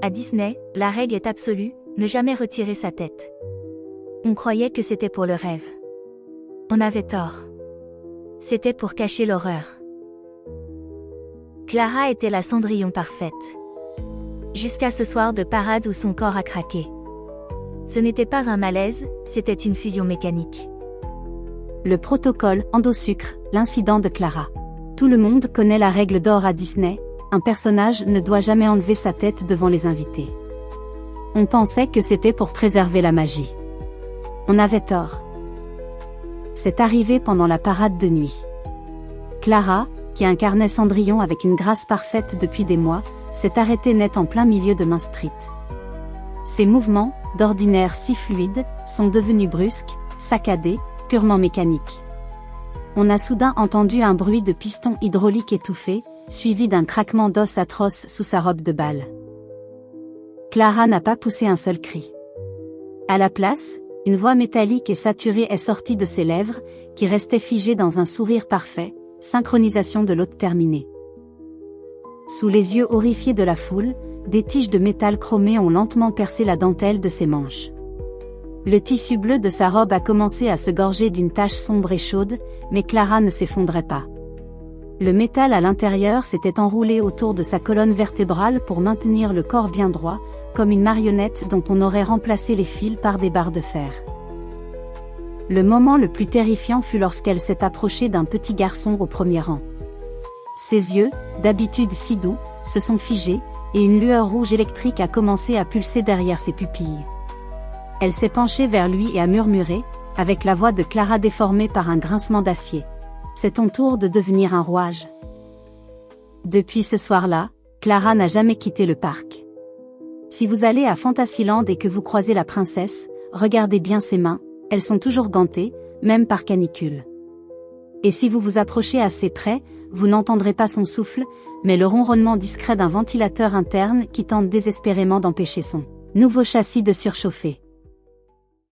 À Disney, la règle est absolue, ne jamais retirer sa tête. On croyait que c'était pour le rêve. On avait tort. C'était pour cacher l'horreur. Clara était la Cendrillon parfaite. Jusqu'à ce soir de parade où son corps a craqué. Ce n'était pas un malaise, c'était une fusion mécanique. Le protocole endosucre, l'incident de Clara. Tout le monde connaît la règle d'or à Disney, un personnage ne doit jamais enlever sa tête devant les invités. On pensait que c'était pour préserver la magie. On avait tort. C'est arrivé pendant la parade de nuit. Clara, qui incarnait Cendrillon avec une grâce parfaite depuis des mois, s'est arrêtée net en plein milieu de Main Street. Ses mouvements, d'ordinaire si fluides, sont devenus brusques, saccadés, purement mécaniques. On a soudain entendu un bruit de piston hydraulique étouffé, suivi d'un craquement d'os atroce sous sa robe de bal. Clara n'a pas poussé un seul cri. À la place, une voix métallique et saturée est sortie de ses lèvres, qui restaient figées dans un sourire parfait, synchronisation de l'hôte terminée. Sous les yeux horrifiés de la foule, des tiges de métal chromé ont lentement percé la dentelle de ses manches. Le tissu bleu de sa robe a commencé à se gorger d'une tache sombre et chaude, mais Clara ne s'effondrait pas. Le métal à l'intérieur s'était enroulé autour de sa colonne vertébrale pour maintenir le corps bien droit, comme une marionnette dont on aurait remplacé les fils par des barres de fer. Le moment le plus terrifiant fut lorsqu'elle s'est approchée d'un petit garçon au premier rang. Ses yeux, d'habitude si doux, se sont figés, et une lueur rouge électrique a commencé à pulser derrière ses pupilles. Elle s'est penchée vers lui et a murmuré, avec la voix de Clara déformée par un grincement d'acier. « C'est ton tour de devenir un rouage. » Depuis ce soir-là, Clara n'a jamais quitté le parc. Si vous allez à Fantasyland et que vous croisez la princesse, regardez bien ses mains, elles sont toujours gantées, même par canicule. Et si vous vous approchez assez près, vous n'entendrez pas son souffle, mais le ronronnement discret d'un ventilateur interne qui tente désespérément d'empêcher son nouveau châssis de surchauffer.